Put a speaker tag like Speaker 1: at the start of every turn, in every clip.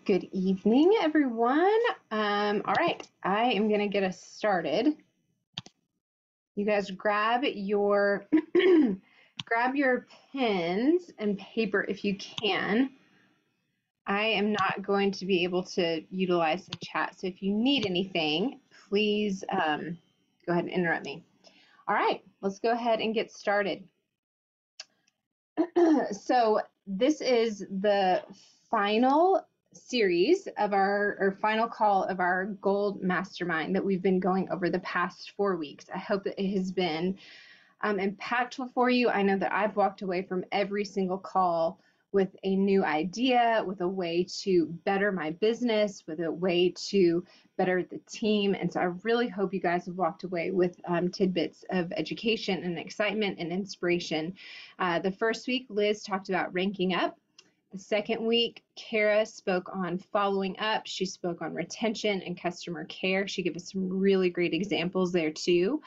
Speaker 1: Good evening, everyone. All right, I am going to get us started. You guys grab your grab your pens and paper if you can. I am not going to be able to utilize the chat, so if you need anything, please go ahead and interrupt me. All right, let's go ahead and get started. So this is the final series of our final call of our Gold Mastermind that we've been going over the past 4 weeks. I hope that it has been impactful for you. I know that I've walked away from every single call with a new idea, with a way to better my business, with a way to better the team. And so I really hope you guys have walked away with tidbits of education and excitement and inspiration. The first week, Liz talked about ranking up. The second week, Kara spoke on following up. She spoke on retention and customer care. She gave us some really great examples there too.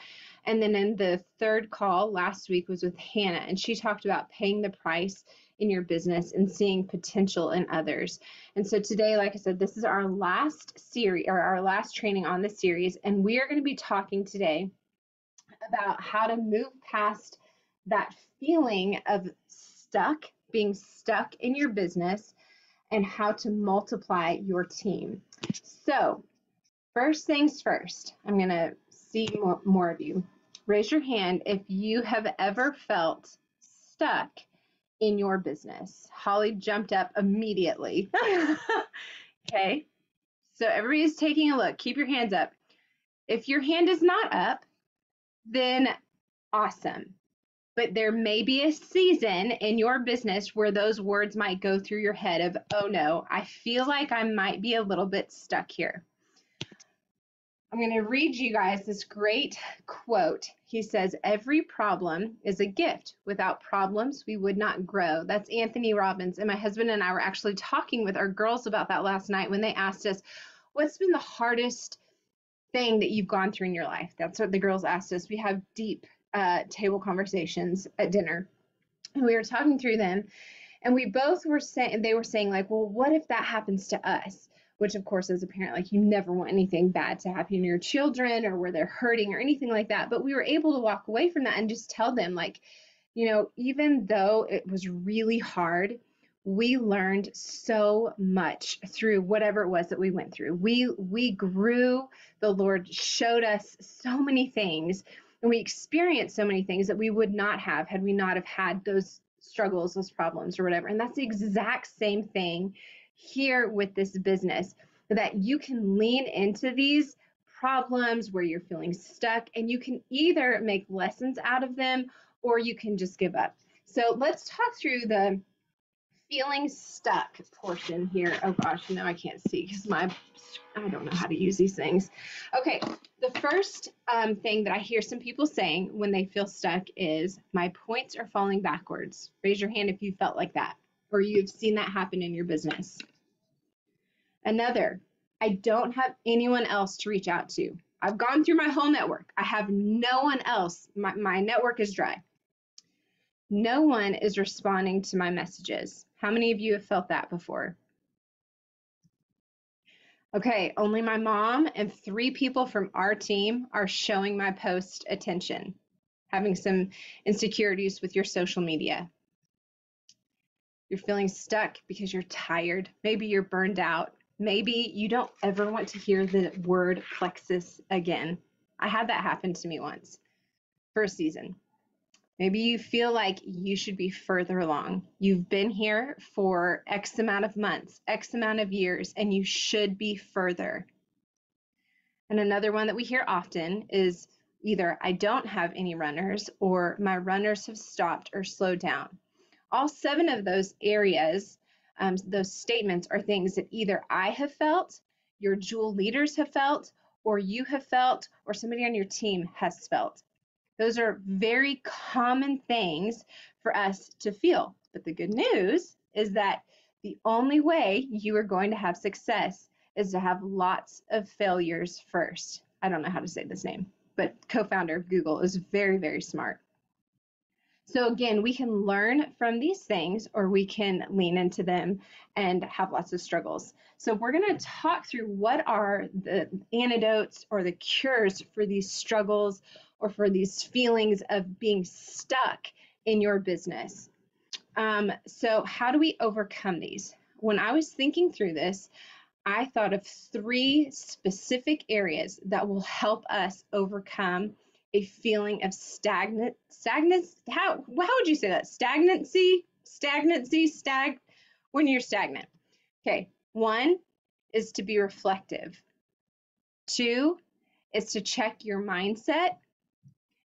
Speaker 1: And then in the third call last week was with Hannah, and she talked about paying the price in your business and seeing potential in others. And so today, like I said, this is our last series or our last training on the series, and we are going to be talking today about how to move past that feeling of being stuck in your business, and how to multiply your team. So first things first, I'm going to see more of you. Raise your hand if you have ever felt stuck in your business. Holly jumped up immediately. Okay, so everybody's taking a look. Keep your hands up. If your hand is not up, then awesome. But there may be a season in your business where those words might go through your head of, oh no, I feel like I might be a little bit stuck here. I'm going to read you guys this great quote. He says, every problem is a gift. Without problems, we would not grow. That's Anthony Robbins. And my husband and I were actually talking with our girls about that last night when they asked us, what's been the hardest thing that you've gone through in your life? That's what the girls asked us. We have deep table conversations at dinner, and we were talking through them, and we both were saying, they were saying like, well, what if that happens to us? Which of course, as a parent, like, you never want anything bad to happen to your children or where they're hurting or anything like that. But we were able to walk away from that and just tell them, like, you know, even though it was really hard, we learned so much through whatever it was that we went through. We grew. The Lord showed us so many things, and we experienced so many things that we would not have had we not have had those struggles, those problems or whatever. And that's the exact same thing here with this business, that you can lean into these problems where you're feeling stuck, and you can either make lessons out of them or you can just give up. So let's talk through the feeling stuck portion here. Oh gosh, no, I can't see because I don't know how to use these things. Okay, the first thing that I hear some people saying when they feel stuck is, my points are falling backwards. Raise your hand if you felt like that, or you've seen that happen in your business. Another, I don't have anyone else to reach out to. I've gone through my whole network. I have no one else. My network is dry. No one is responding to my messages. How many of you have felt that before? Okay, only my mom and 3 people from our team are showing my post attention, having some insecurities with your social media. You're feeling stuck because you're tired. Maybe you're burned out. Maybe you don't ever want to hear the word plexus again. I had that happen to me once for a season. Maybe you feel like you should be further along. You've been here for X amount of months, X amount of years, and you should be further. And another one that we hear often is either, I don't have any runners, or my runners have stopped or slowed down. All 7 of those areas, those statements, are things that either I have felt, your Jewel leaders have felt, or you have felt, or somebody on your team has felt. Those are very common things for us to feel. But the good news is that the only way you are going to have success is to have lots of failures first. I don't know how to say this name, but co-founder of Google is very, very smart. So again, we can learn from these things or we can lean into them and have lots of struggles. So we're going to talk through what are the antidotes or the cures for these struggles or for these feelings of being stuck in your business. So how do we overcome these? When I was thinking through this, I thought of 3 specific areas that will help us overcome a feeling of how would you say that? When you're stagnant. Okay, 1 is to be reflective. 2 is to check your mindset.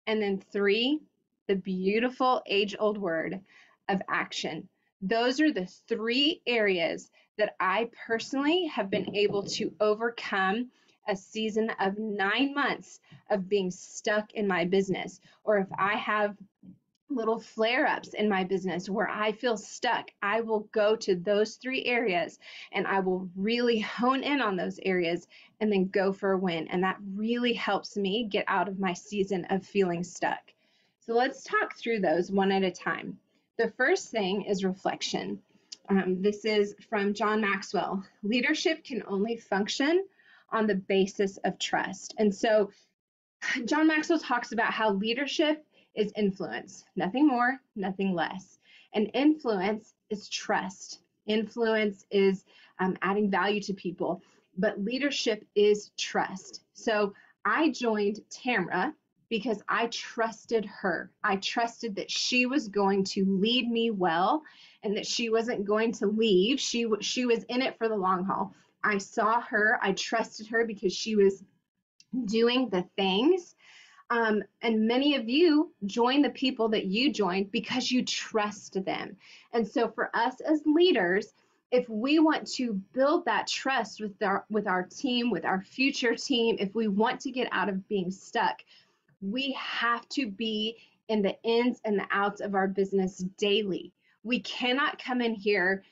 Speaker 1: And then 3, the beautiful age-old word of action. Those are the 3 areas that I personally have been able to overcome a season of 9 months of being stuck in my business. Or if I have little flare-ups in my business where I feel stuck, I will go to those 3 areas and I will really hone in on those areas and then go for a win. And that really helps me get out of my season of feeling stuck. So let's talk through those one at a time. The first thing is reflection. This is from John Maxwell. Leadership can only function on the basis of trust. And so John Maxwell talks about how leadership is influence, nothing more, nothing less. And influence is trust. Influence is adding value to people, but leadership is trust. So I joined Tamra because I trusted her. I trusted that she was going to lead me well and that she wasn't going to leave. She was in it for the long haul. I saw her, I trusted her because she was doing the things. And many of you join the people that you joined because you trust them. And so for us as leaders, if we want to build that trust with our team, with our future team, if we want to get out of being stuck, we have to be in the ins and the outs of our business daily. We cannot come in here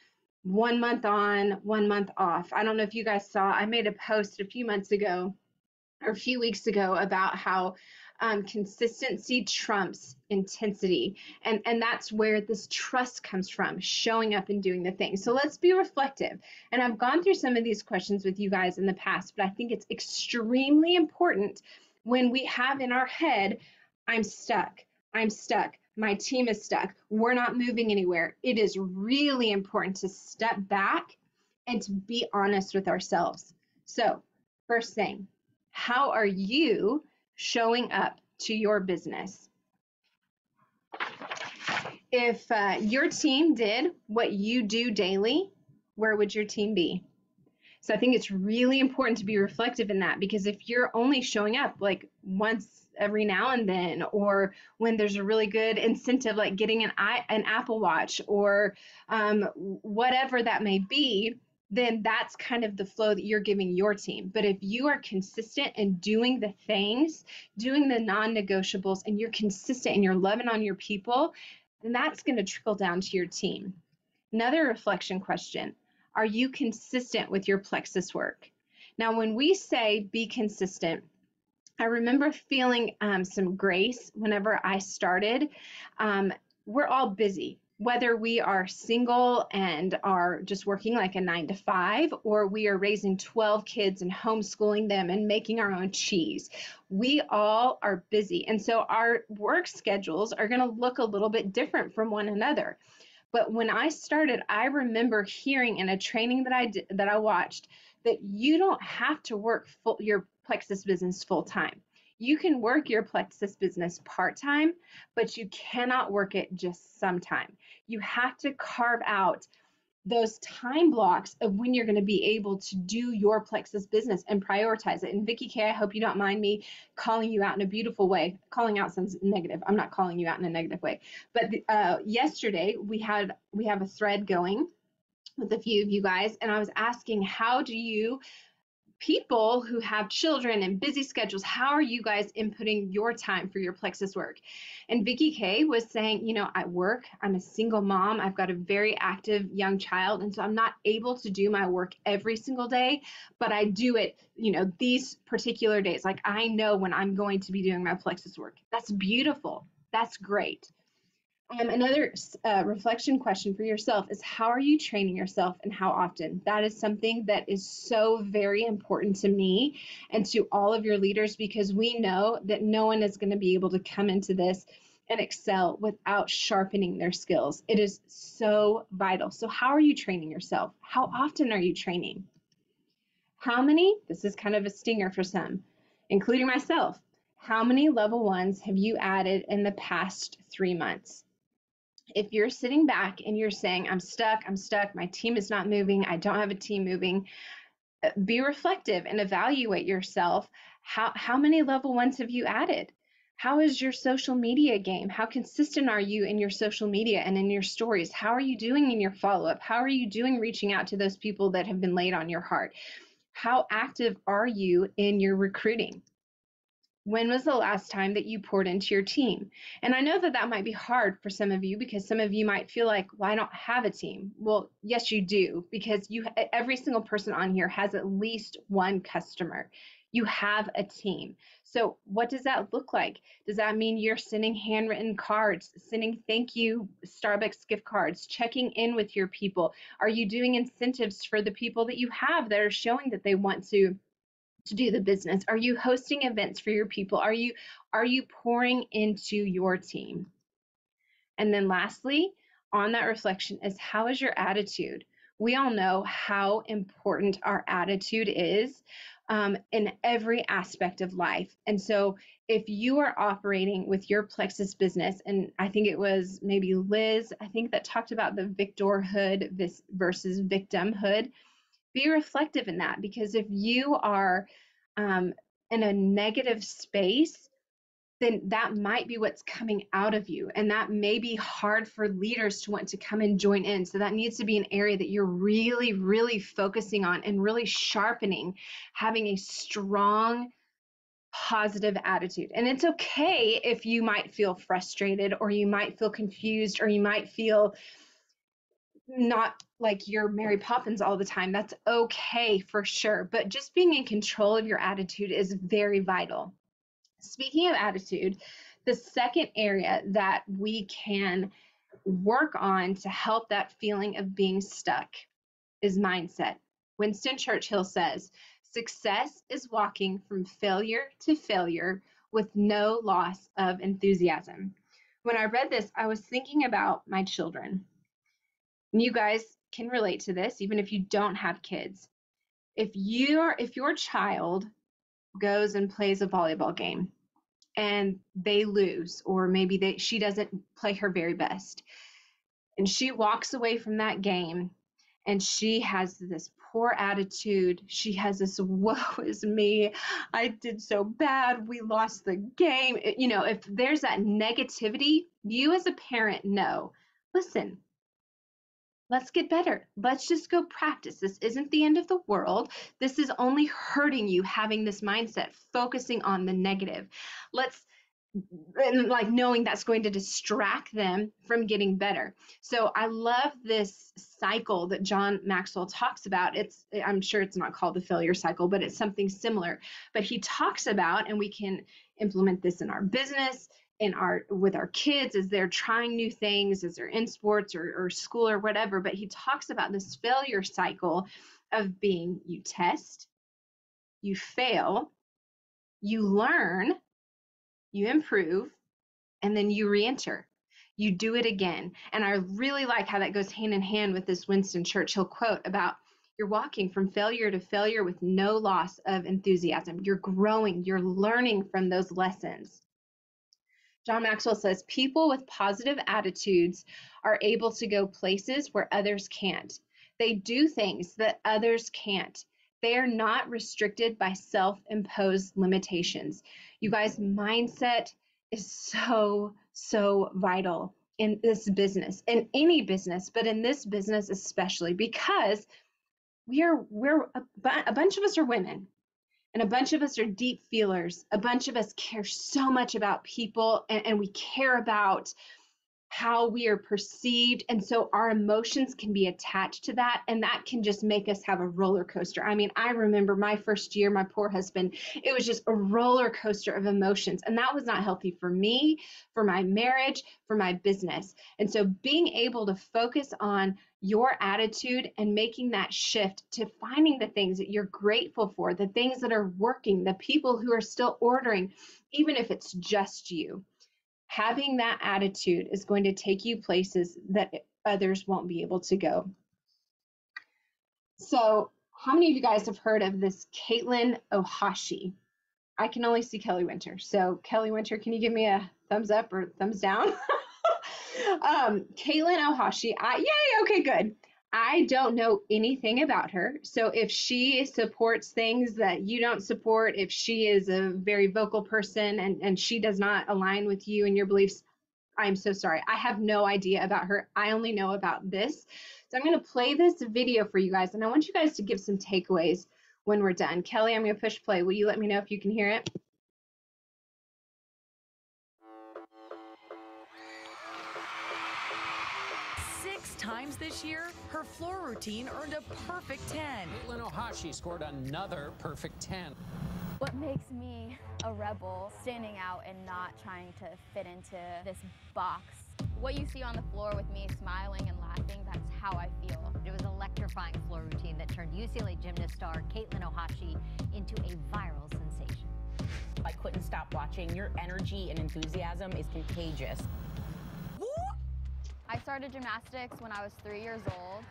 Speaker 1: 1 month on, 1 month off. I don't know if you guys saw, I made a post a few months ago or a few weeks ago about how consistency trumps intensity. And that's where this trust comes from, showing up and doing the thing. So let's be reflective. And I've gone through some of these questions with you guys in the past, but I think it's extremely important when we have in our head, I'm stuck, my team is stuck, we're not moving anywhere. It is really important to step back and to be honest with ourselves. So first thing, how are you showing up to your business? If your team did what you do daily, where would your team be? So I think it's really important to be reflective in that, because if you're only showing up like once every now and then, or when there's a really good incentive like getting an Apple Watch or whatever that may be, then that's kind of the flow that you're giving your team. But if you are consistent in doing the things, doing the non-negotiables, and you're consistent and you're loving on your people, then that's going to trickle down to your team. Another reflection question, are you consistent with your plexus work? Now, when we say be consistent, I remember feeling some grace whenever I started. We're all busy, whether we are single and are just working like a 9-to-5, or we are raising 12 kids and homeschooling them and making our own cheese. We all are busy. And so our work schedules are going to look a little bit different from one another. But when I started, I remember hearing in a training that I watched that you don't have to work your plexus business full time. You can work your plexus business part-time, but you cannot work it just sometime. You have to carve out those time blocks of when you're going to be able to do your plexus business and prioritize it. And Vicki K, I hope you don't mind me calling you out in a beautiful way. Calling out sounds negative. I'm not calling you out in a negative way. But yesterday we have a thread going with a few of you guys, and I was asking, how do you people who have children and busy schedules, how are you guys inputting your time for your plexus work? And Vicki K was saying, you know, I work, I'm a single mom, I've got a very active young child, and so I'm not able to do my work every single day, but I do it, you know, these particular days. Like I know when I'm going to be doing my plexus work. That's beautiful. That's great. Another reflection question for yourself is, how are you training yourself and how often? That is something that is so very important to me and to all of your leaders, because we know that no one is going to be able to come into this and excel without sharpening their skills. It is so vital. So how are you training yourself? How often are you training? How many, this is kind of a stinger for some, including myself, how many level ones have you added in the past 3 months? If you're sitting back and you're saying, I'm stuck, my team is not moving, I don't have a team moving, be reflective and evaluate yourself. How many level ones have you added? How is your social media game? How consistent are you in your social media and in your stories? How are you doing in your follow-up? How are you doing reaching out to those people that have been laid on your heart? How active are you in your recruiting? When was the last time that you poured into your team? And I know that that might be hard for some of you, because some of you might feel like, well, I don't have a team. Well, yes, you do, because every single person on here has at least one customer. You have a team. So what does that look like? Does that mean you're sending handwritten cards, sending thank you Starbucks gift cards, checking in with your people? Are you doing incentives for the people that you have that are showing that they want to do the business? Are you hosting events for your people? Are you pouring into your team? And then lastly, on that reflection is, how is your attitude? We all know how important our attitude is in every aspect of life. And so if you are operating with your plexus business, and I think it was maybe Liz, I think, that talked about the victorhood versus victimhood, be reflective in that, because if you are in a negative space, then that might be what's coming out of you. And that may be hard for leaders to want to come and join in. So that needs to be an area that you're really, really focusing on and really sharpening, having a strong, positive attitude. And it's okay if you might feel frustrated, or you might feel confused, or you might feel not like you're Mary Poppins all the time. That's okay for sure. But just being in control of your attitude is very vital. Speaking of attitude, the second area that we can work on to help that feeling of being stuck is mindset. Winston Churchill says, success is walking from failure to failure with no loss of enthusiasm. When I read this, I was thinking about my children. And you guys can relate to this, even if you don't have kids. If your child goes and plays a volleyball game and they lose, or maybe she doesn't play her very best, and she walks away from that game and she has this poor attitude, she has this woe is me, I did so bad, we lost the game. If there's that negativity, you as a parent know, listen, let's get better. Let's just go practice. This isn't the end of the world. This is only hurting you, having this mindset, focusing on the negative. And like knowing that's going to distract them from getting better. So I love this cycle that John Maxwell talks about. I'm sure it's not called the failure cycle, but it's something similar. But he talks about, and we can implement this in our business, with our kids as they're trying new things, as they're in sports or school or whatever. But he talks about this failure cycle of being, you test, you fail, you learn, you improve, and then you re-enter. You do it again. And I really like how that goes hand in hand with this Winston Churchill quote about, you're walking from failure to failure with no loss of enthusiasm. You're growing, you're learning from those lessons. John Maxwell says, people with positive attitudes are able to go places where others can't. They do things that others can't. They are not restricted by self-imposed limitations. You guys, mindset is so, so vital in this business, in any business, but in this business especially, because a bunch of us are women. And a bunch of us are deep feelers. A bunch of us care so much about people, and we care about how we are perceived. And so our emotions can be attached to that. And that can just make us have a roller coaster. I mean, I remember my first year, my poor husband, it was just a roller coaster of emotions. And that was not healthy for me, for my marriage, for my business. And so being able to focus on your attitude and making that shift to finding the things that you're grateful for, the things that are working, the people who are still ordering, even if it's just you. Having that attitude is going to take you places that others won't be able to go. So, how many of you guys have heard of this Kaitlyn Ohashi? I can only see Kelly Winter. So, Kelly Winter, can you give me a thumbs up or thumbs down? Kaitlyn Ohashi, yay, okay, good. I don't know anything about her. So if she supports things that you don't support, if she is a very vocal person and she does not align with you and your beliefs, I'm so sorry. I have no idea about her. I only know about this. So I'm going to play this video for you guys, and I want you guys to give some takeaways when we're done. Kelly, I'm going to push play. Will you let me know if you can hear it?
Speaker 2: 6 times this year, her floor routine earned a perfect 10.
Speaker 3: Kaitlyn Ohashi scored another perfect 10.
Speaker 4: What makes me a rebel, standing out and not trying to fit into this box. What you see on the floor with me smiling and laughing, that's how I feel.
Speaker 5: It was an electrifying floor routine that turned UCLA gymnast star Kaitlyn Ohashi into a viral sensation.
Speaker 6: I couldn't stop watching. Your energy and enthusiasm is contagious.
Speaker 4: I started gymnastics when I was 3 years old.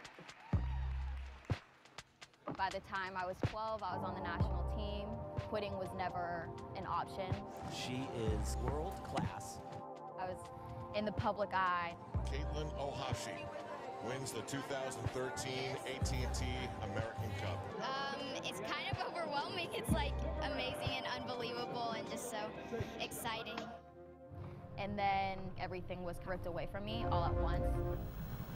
Speaker 4: By the time I was 12, I was on the national team. Quitting was never an option.
Speaker 7: She is world class.
Speaker 4: I was in the public eye.
Speaker 8: Kaitlyn Ohashi wins the 2013 AT&T American Cup.
Speaker 9: It's kind of overwhelming. It's like amazing and unbelievable and just so exciting.
Speaker 4: And then everything was ripped away from me all at once.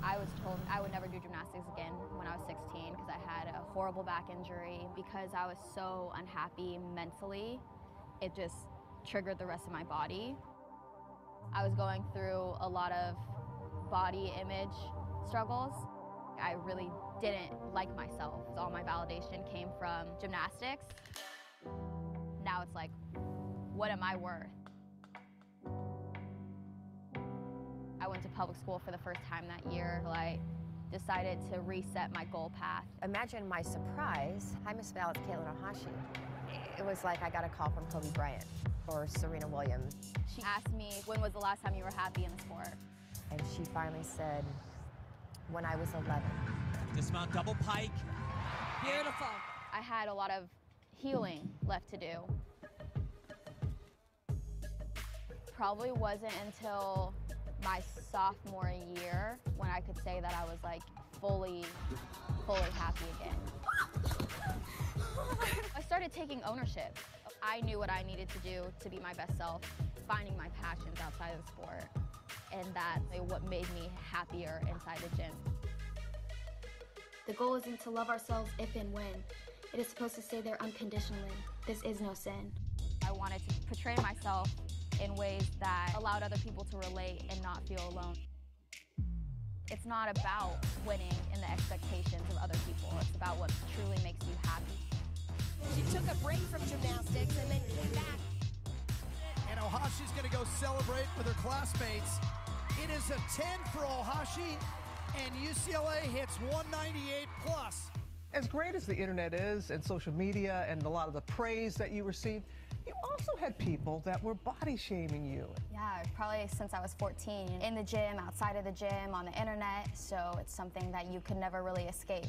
Speaker 4: I was told I would never do gymnastics again when I was 16 because I had a horrible back injury. Because I was so unhappy mentally, it just triggered the rest of my body. I was going through a lot of body image struggles. I really didn't like myself. All my validation came from gymnastics. Now it's like, what am I worth? I went to public school for the first time that year. I decided to reset my goal path.
Speaker 10: Imagine my surprise. Hi, Miss Val, it's Kaitlyn Ohashi. It was like I got a call from Kobe Bryant or Serena Williams.
Speaker 4: She asked me, when was the last time you were happy in the sport?
Speaker 10: And she finally said, when I was 11.
Speaker 11: Dismount double pike. Beautiful.
Speaker 4: I had a lot of healing left to do. Probably wasn't until my sophomore year when I could say that I was like fully happy again. I started taking ownership. I knew what I needed to do to be my best self, finding my passions outside of the sport, and that's what made me happier inside the gym.
Speaker 12: The goal isn't to love ourselves if and when. It is supposed to stay there unconditionally. This is no sin.
Speaker 4: I wanted to portray myself in ways that allowed other people to relate and not feel alone. It's not about winning in the expectations of other people. It's about what truly makes you happy.
Speaker 13: She took a break from gymnastics and then came back.
Speaker 11: And Ohashi's going to go celebrate with her classmates. It is a 10 for Ohashi, and UCLA hits 198 plus.
Speaker 14: As great as the internet is and social media and a lot of the praise that you received, you also had people that were body shaming you.
Speaker 4: Yeah, probably since I was 14. In the gym, outside of the gym, on the internet, so it's something that you could never really escape.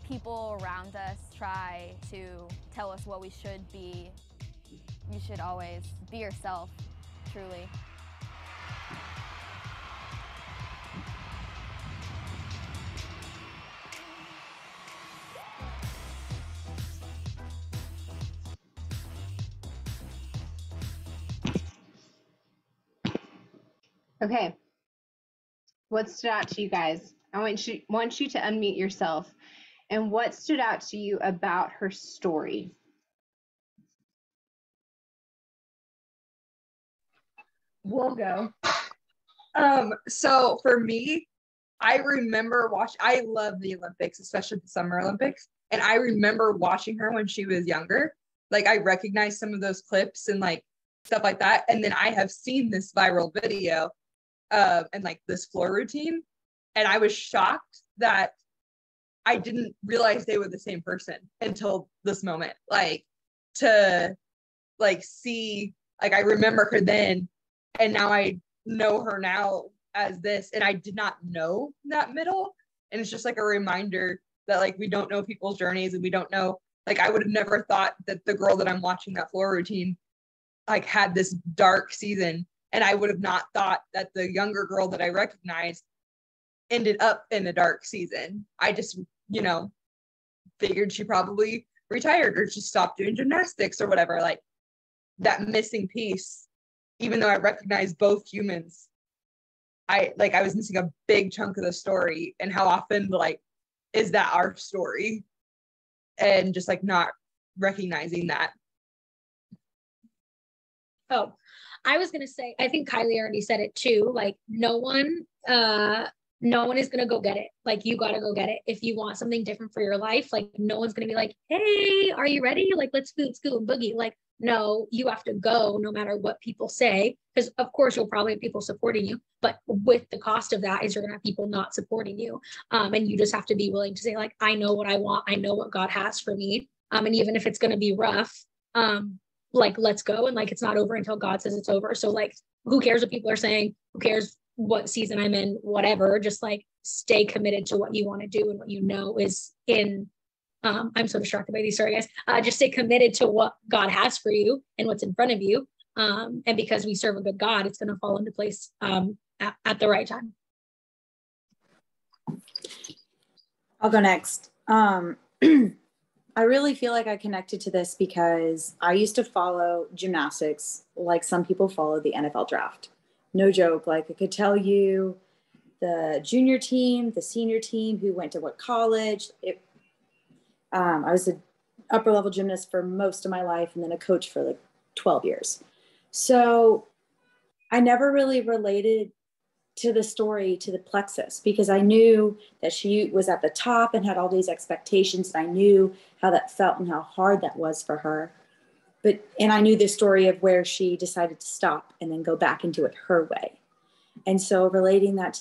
Speaker 4: People around us try to tell us what we should be. You should always be yourself, truly.
Speaker 1: Okay, what stood out to you guys? I want you to unmute yourself. And what stood out to you about her story?
Speaker 15: We'll go. So for me, I remember I love the Olympics, especially the Summer Olympics. And I remember watching her when she was younger. Like I recognized some of those clips and like stuff like that. And then I have seen this viral video and like this floor routine. And I was shocked that I didn't realize they were the same person until this moment. Like to like see, like I remember her then, and now I know her now as this, and I did not know that middle. And it's just like a reminder that like we don't know people's journeys, and we don't know, like I would have never thought that the girl that I'm watching that floor routine like had this dark season, and I would have not thought that the younger girl that I recognized ended up in a dark season. I just, you know, figured she probably retired or just stopped doing gymnastics or whatever. Like that missing piece, even though I recognize both humans, I was missing a big chunk of the story. And how often like is that our story, and just like not recognizing that.
Speaker 16: Oh, I was gonna say, I think Kylie already said it too. Like no one is gonna go get it. Like you gotta go get it. If you want something different for your life, like no one's gonna be like, hey, are you ready? Like let's scoot and boogie. Like no, you have to go no matter what people say. Because of course you'll probably have people supporting you, but with the cost of that is you're gonna have people not supporting you. And you just have to be willing to say, like, I know what I want, I know what God has for me. And even if it's gonna be rough, like let's go, and like it's not over until God says it's over. So like who cares what people are saying? Who cares what season I'm in, whatever, just like stay committed to what you want to do and what you know is in I'm so distracted by these, sorry guys. Just stay committed to what God has for you and what's in front of you. And because we serve a good God, it's going to fall into place at the right time.
Speaker 17: I'll go next. I really feel like I connected to this because I used to follow gymnastics like some people follow the NFL draft. No joke. Like I could tell you the junior team, the senior team, who went to what college. I was an upper level gymnast for most of my life and then a coach for like 12 years. So I never really related to the story, to the plexus, because I knew that she was at the top and had all these expectations. And I knew how that felt and how hard that was for her. And I knew the story of where she decided to stop and then go back into it her way. And so relating that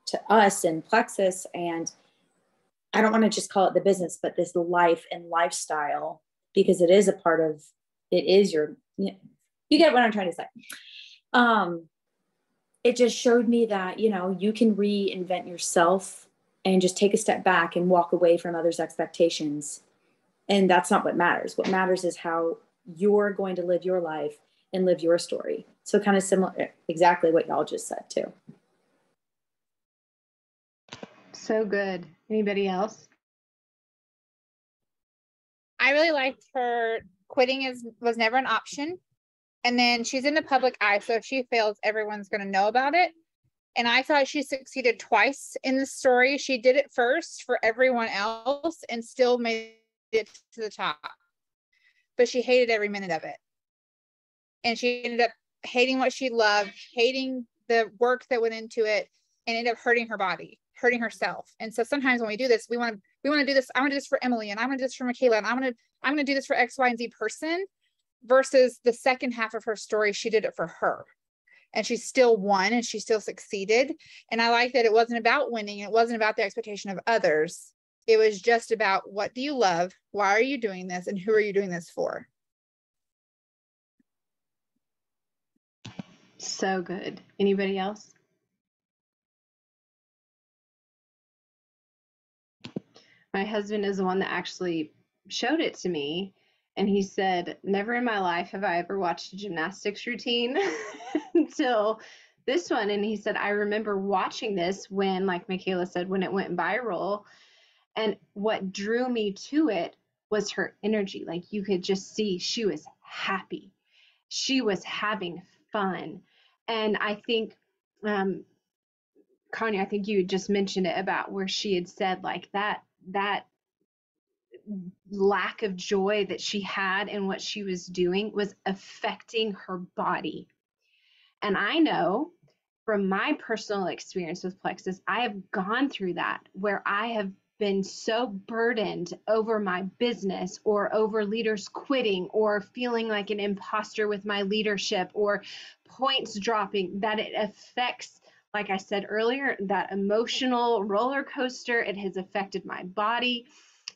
Speaker 17: to us and plexus, and I don't want to just call it the business, but this life and lifestyle, because it is a part of, it is your, you get what I'm trying to say. It just showed me that, you can reinvent yourself and just take a step back and walk away from others' expectations. And that's not what matters. What matters is how you're going to live your life and live your story. So kind of similar, exactly what y'all just said too.
Speaker 1: So good. Anybody else?
Speaker 18: I really liked her quitting was never an option. And then she's in the public eye. So if she fails, everyone's going to know about it. And I thought she succeeded twice in the story. She did it first for everyone else and still made it to the top. But she hated every minute of it. And she ended up hating what she loved, hating the work that went into it, and ended up hurting her body, hurting herself. And so sometimes when we do this, we want to do this. I want to do this for Emily, and I want to do this for Michaela, and I'm going to do this for X, Y, and Z person. Versus the second half of her story, she did it for her. And she still won and she still succeeded. And I like that it wasn't about winning. It wasn't about the expectation of others. It was just about, what do you love? Why are you doing this? And who are you doing this for?
Speaker 1: So good. Anybody else? My husband is the one that actually showed it to me. And he said, never in my life have I ever watched a gymnastics routine until this one. And he said, I remember watching this when, like Michaela said, when it went viral. And what drew me to it was her energy. Like you could just see she was happy. She was having fun. And I think, Kanye, I think you had just mentioned it about where she had said like that lack of joy that she had in what she was doing was affecting her body. And I know from my personal experience with Plexus, I have gone through that where I have been so burdened over my business or over leaders quitting or feeling like an imposter with my leadership or points dropping that it affects, like I said earlier, that emotional roller coaster. It has affected my body.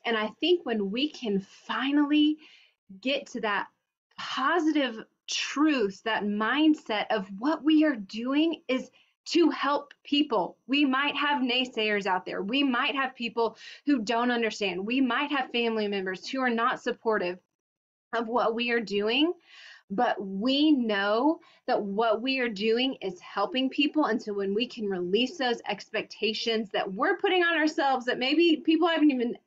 Speaker 1: And I think when we can finally get to that positive truth, that mindset of what we are doing is to help people. We might have naysayers out there. We might have people who don't understand. We might have family members who are not supportive of what we are doing, but we know that what we are doing is helping people. And so when we can release those expectations that we're putting on ourselves that maybe people haven't even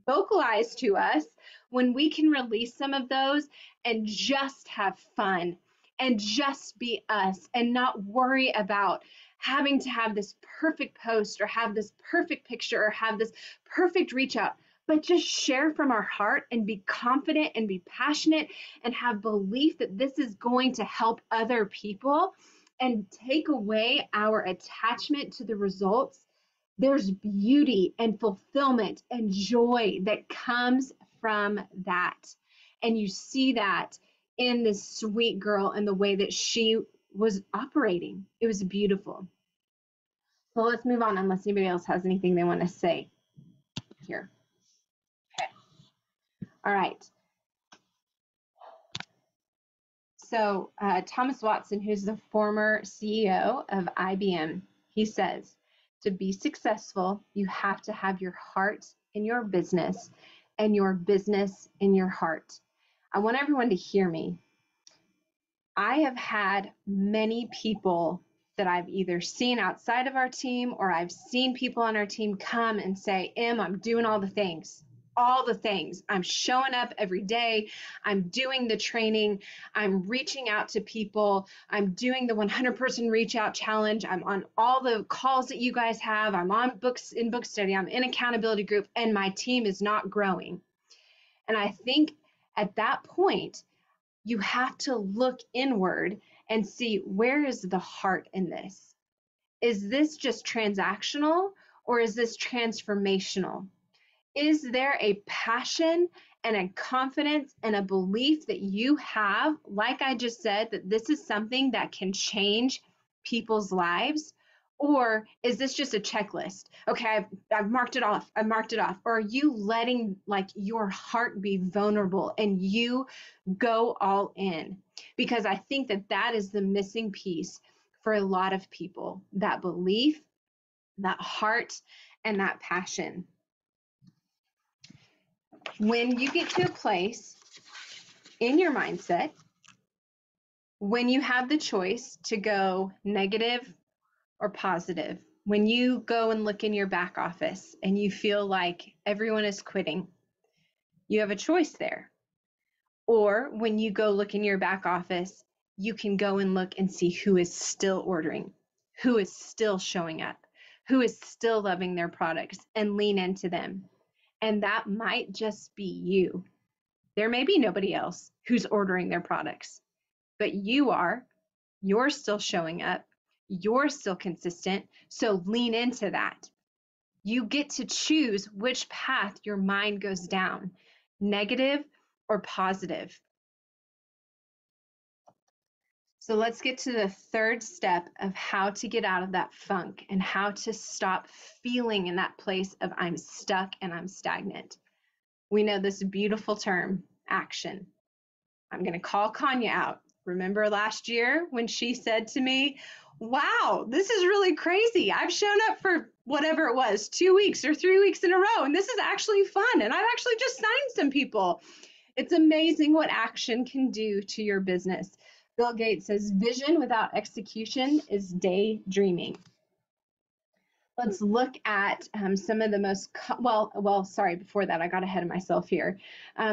Speaker 1: vocalized to us, when we can release some of those and just have fun and just be us and not worry about having to have this perfect post or have this perfect picture or have this perfect reach out, but just share from our heart and be confident and be passionate and have belief that this is going to help other people and take away our attachment to the results. There's beauty and fulfillment and joy that comes from that. And you see that in this sweet girl and the way that she was operating. It was beautiful. So let's move on unless anybody else has anything they want to say here. Okay. All right. So Thomas Watson, who's the former CEO of IBM, he says, to be successful, you have to have your heart in your business and your business in your heart. I want everyone to hear me. I have had many people that I've either seen outside of our team or I've seen people on our team come and say, Em, I'm doing all the things. I'm showing up every day. I'm doing the training. I'm reaching out to people. I'm doing the 100-person reach out challenge. I'm on all the calls that you guys have. I'm on books in book study. I'm in accountability group, and my team is not growing. And I think at that point, you have to look inward and see, where is the heart in this? Is this just transactional or is this transformational? Is there a passion and a confidence and a belief that you have, like I just said, that this is something that can change people's lives? Or is this just a checklist? Okay, I've marked it off. I've marked it off. Or are you letting like your heart be vulnerable and you go all in? Because I think that that is the missing piece for a lot of people, that belief, that heart, and that passion. When you get to a place in your mindset, when you have the choice to go negative or positive, when you go and look in your back office and you feel like everyone is quitting, you have a choice there. Or when you go look in your back office, you can go and look and see who is still ordering, who is still showing up, who is still loving their products, and lean into them. And that might just be you. There may be nobody else who's ordering their products, but you are. You're still showing up. You're still consistent. So lean into that. You get to choose which path your mind goes down, negative or positive. So let's get to the third step of how to get out of that funk and how to stop feeling in that place of I'm stuck and I'm stagnant. We know this beautiful term, action. I'm going to call Kanya out. Remember last year when she said to me, wow, this is really crazy. I've shown up for whatever it was, 2 weeks or 3 weeks in a row, and this is actually fun. And I've actually just signed some people. It's amazing what action can do to your business. Bill Gates says, vision without execution is daydreaming. Let's look at some of the most, sorry, before that, I got ahead of myself here.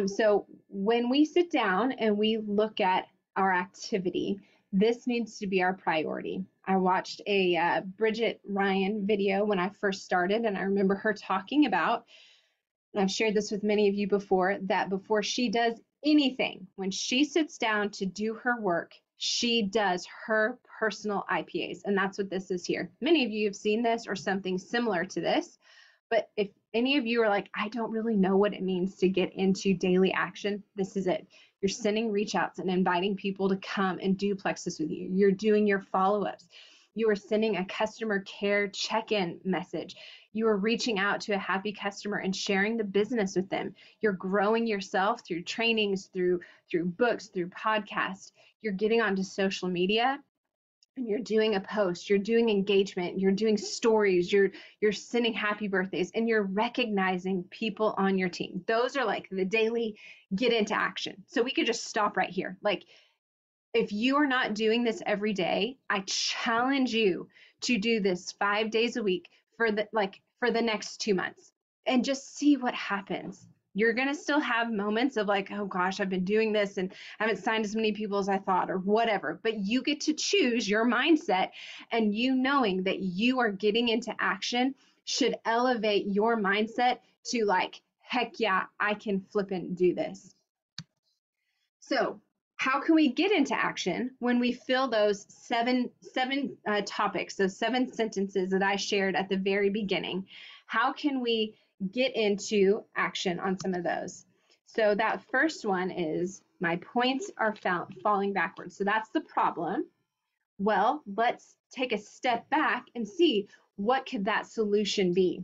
Speaker 1: So when we sit down and we look at our activity, this needs to be our priority. I watched a Bridget Ryan video when I first started, and I remember her talking about, and I've shared this with many of you before, that before she does anything, when she sits down to do her work, She does her personal IPAs, and that's what this is here. Many of you have seen this or something similar to this, but if any of you are like, I don't really know what it means to get into daily action, this is it. You're sending reach outs and inviting people to come and duplex this with you. You're doing your follow-ups. You are sending a customer care check-in message. You are reaching out to a happy customer and sharing the business with them. You're growing yourself through trainings, through books, through podcasts. You're getting onto social media and you're doing a post, you're doing engagement, you're doing stories, you're sending happy birthdays, and you're recognizing people on your team. Those are like the daily get into action. So we could just stop right here. Like, if you are not doing this every day, I challenge you to do this 5 days a week for the next 2 months and just see what happens. You're going to still have moments of like, oh gosh, I've been doing this and I haven't signed as many people as I thought or whatever, but you get to choose your mindset, and you knowing that you are getting into action should elevate your mindset to like, heck yeah, I can flip and do this. So how can we get into action when we fill those seven topics, those 7 sentences that I shared at the very beginning? How can we get into action on some of those? So that first one is, my points are falling backwards. So that's the problem. Well, let's take a step back and see, what could that solution be?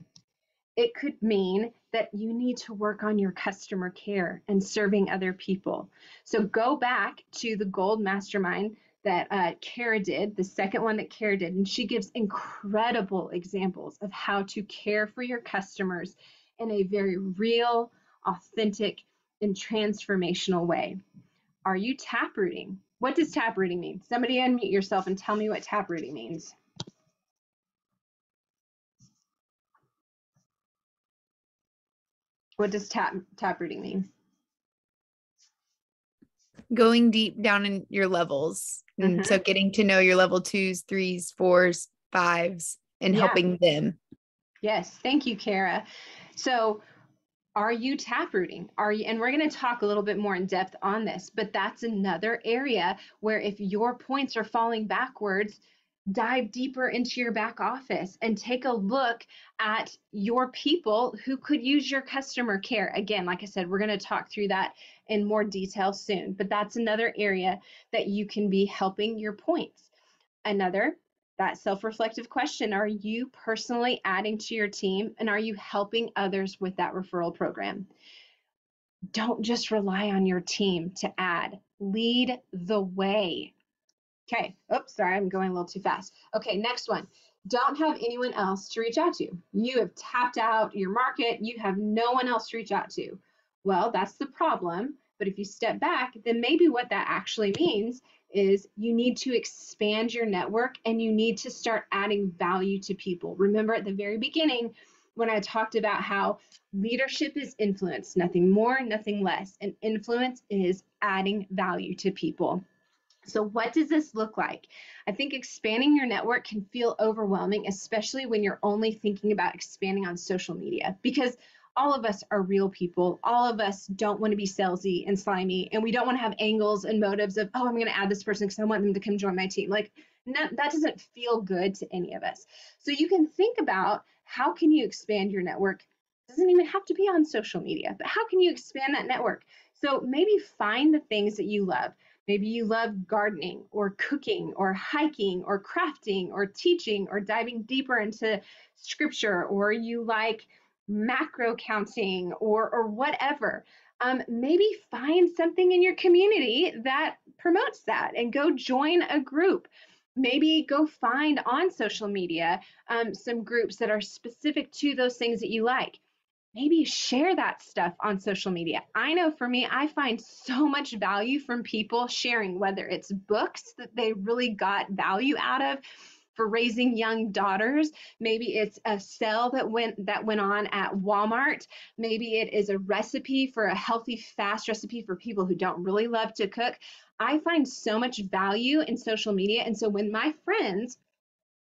Speaker 1: It could mean that you need to work on your customer care and serving other people. So go back to the Gold Mastermind that Kara did, the second one that Kara did, and she gives incredible examples of how to care for your customers in a very real, authentic, and transformational way. Are you taprooting? What does taprooting mean? Somebody unmute yourself and tell me what taprooting means. What does taprooting mean?
Speaker 19: Going deep down in your levels. And so getting to know your level 2s, 3s, 4s, 5s, and helping them.
Speaker 1: Yes. Thank you, Kara. So are you taprooting? And we're going to talk a little bit more in depth on this, but that's another area where if your points are falling backwards, dive deeper into your back office and take a look at your people who could use your customer care. Again, like I said, we're going to talk through that in more detail soon, but that's another area that you can be helping your points. Another, that self-reflective question, are you personally adding to your team, and are you helping others with that referral program? Don't just rely on your team to add. Lead the way. Okay. Oops, sorry, I'm going a little too fast. Okay, next one. Don't have anyone else to reach out to. You have tapped out your market. You have no one else to reach out to. Well, that's the problem. But if you step back, then maybe what that actually means is you need to expand your network and you need to start adding value to people. Remember at the very beginning when I talked about how leadership is influence, nothing more, nothing less. And influence is adding value to people. So what does this look like? I think expanding your network can feel overwhelming, especially when you're only thinking about expanding on social media, because all of us are real people. All of us don't want to be salesy and slimy, and we don't want to have angles and motives of, oh, I'm going to add this person because I want them to come join my team. Like, that doesn't feel good to any of us. So you can think about, how can you expand your network? It doesn't even have to be on social media, but how can you expand that network? So maybe find the things that you love. Maybe you love gardening or cooking or hiking or crafting or teaching or diving deeper into scripture, or you like macro counting or whatever. Maybe find something in your community that promotes that and go join a group. Maybe go find on social media some groups that are specific to those things that you like. Maybe share that stuff on social media. I know for me, I find so much value from people sharing, whether it's books that they really got value out of for raising young daughters. Maybe it's a sale that went on at Walmart. Maybe it is a recipe for a healthy, fast recipe for people who don't really love to cook. I find so much value in social media. And so when my friends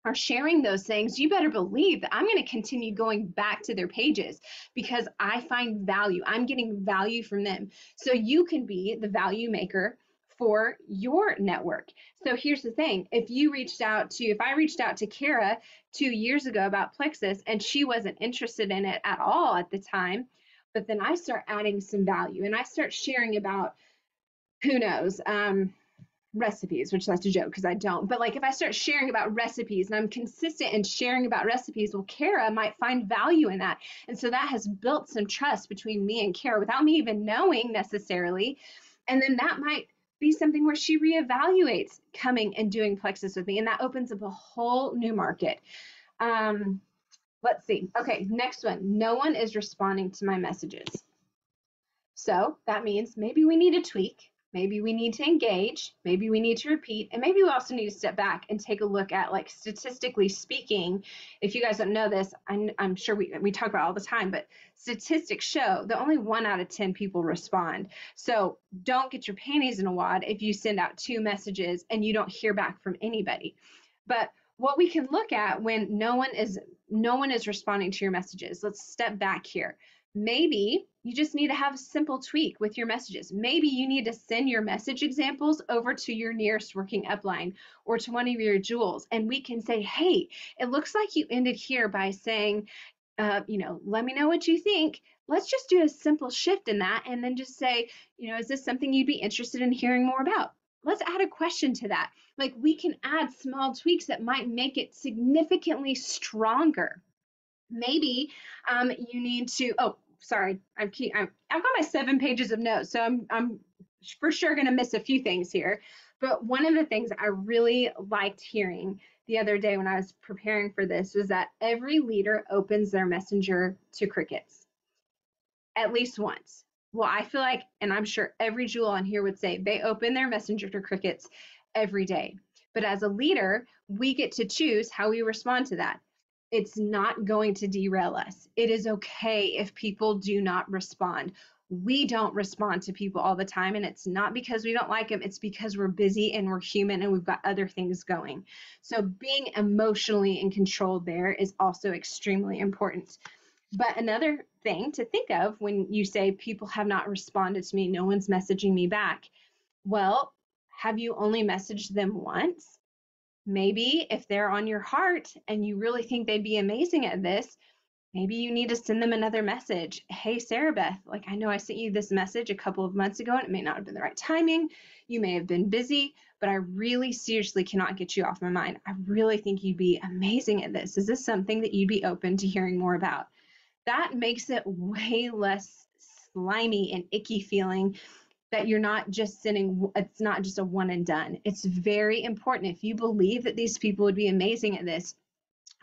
Speaker 1: are sharing those things, you better believe that I'm going to continue going back to their pages because I find value. I'm getting value from them. So you can be the value maker for your network. So here's the thing. If I reached out to Kara 2 years ago about Plexus and she wasn't interested in it at all at the time, but then I start adding some value and I start sharing about, who knows, recipes, which that's a joke because I don't, but like if I start sharing about recipes and I'm consistent in sharing about recipes, well, Kara might find value in that. And so that has built some trust between me and Kara without me even knowing necessarily. And then that might be something where she reevaluates coming and doing Plexus with me. And that opens up a whole new market. Let's see. Okay, next one. No one is responding to my messages. So that means maybe we need to tweak. Maybe we need to engage, maybe we need to repeat, and maybe we also need to step back and take a look at, like, statistically speaking, if you guys don't know this, I'm sure we talk about it all the time, but statistics show that only 1 out of 10 people respond. So don't get your panties in a wad if you send out 2 messages and you don't hear back from anybody. But what we can look at when no one is responding to your messages, let's step back here. Maybe you just need to have a simple tweak with your messages. Maybe you need to send your message examples over to your nearest working upline or to one of your jewels. And we can say, hey, it looks like you ended here by saying, let me know what you think. Let's just do a simple shift in that. And then just say, is this something you'd be interested in hearing more about? Let's add a question to that. Like, we can add small tweaks that might make it significantly stronger. Maybe you need to, sorry, I've got my 7 pages of notes, so I'm for sure going to miss a few things here. But one of the things I really liked hearing the other day when I was preparing for this was that every leader opens their messenger to crickets at least once. Well, I feel like, and I'm sure every jewel on here would say, they open their messenger to crickets every day. But as a leader, we get to choose how we respond to that. It's not going to derail us. It is okay if people do not respond. We don't respond to people all the time, and it's not because we don't like them. It's because we're busy and we're human and we've got other things going. So being emotionally in control there is also extremely important. But another thing to think of when you say people have not responded to me, no one's messaging me back. Well, have you only messaged them once? Maybe if they're on your heart and you really think they'd be amazing at this, maybe you need to send them another message. Hey, Sarah Beth, like, I know I sent you this message a couple of months ago and it may not have been the right timing. You may have been busy, but I really seriously cannot get you off my mind. I really think you'd be amazing at this. Is this something that you'd be open to hearing more about? That makes it way less slimy and icky feeling that you're not just sending, it's not just a one and done. It's very important. If you believe that these people would be amazing at this,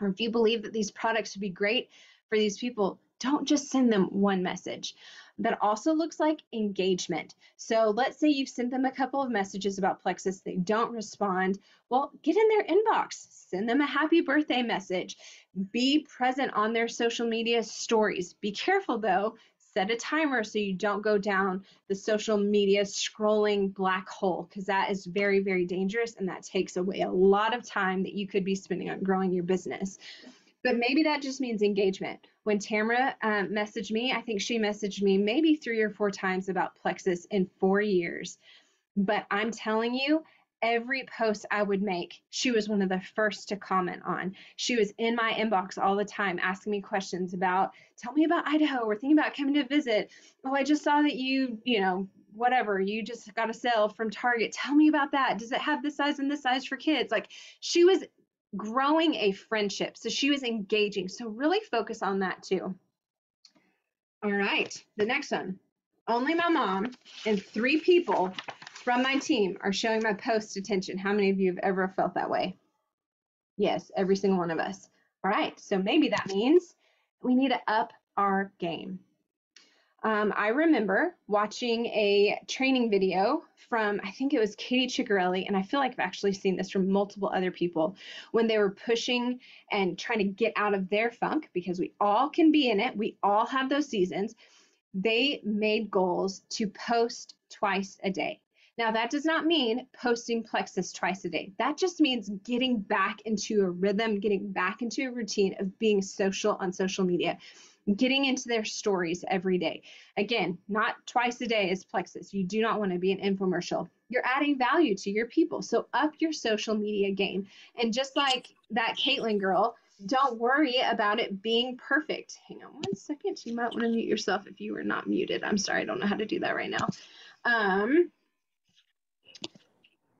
Speaker 1: or if you believe that these products would be great for these people, don't just send them one message. That also looks like engagement. So let's say you've sent them a couple of messages about Plexus, they don't respond. Well, get in their inbox, send them a happy birthday message, be present on their social media stories. Be careful though, set a timer so you don't go down the social media scrolling black hole, because that is very, very dangerous and that takes away a lot of time that you could be spending on growing your business. But maybe that just means engagement. When Tamara messaged me, I think she messaged me maybe 3 or 4 times about Plexus in 4 years. But I'm telling you, every post I would make, she was one of the first to comment on. She was in my inbox all the time asking me questions about, tell me about Idaho, we're thinking about coming to visit. Oh, I just saw that you whatever, you just got a sale from Target. Tell me about that. Does it have this size and this size for kids? Like, she was growing a friendship. So she was engaging. So really focus on that too. All right, the next one. Only my mom and 3 people from my team are showing my post attention. How many of you have ever felt that way? Yes, every single one of us. All right, so maybe that means we need to up our game. I remember watching a training video from, I think it was Katie Ciccarelli, and I feel like I've actually seen this from multiple other people when they were pushing and trying to get out of their funk, because we all can be in it. We all have those seasons. They made goals to post twice a day. Now, that does not mean posting Plexus twice a day. That just means getting back into a rhythm, getting back into a routine of being social on social media, getting into their stories every day. Again, not twice a day is Plexus. You do not want to be an infomercial. you're adding value to your people. So up your social media game. And just like that Kaitlyn girl, don't worry about it being perfect. Hang on 1 second. You might want to mute yourself if you are not muted. I'm sorry, I don't know how to do that right now.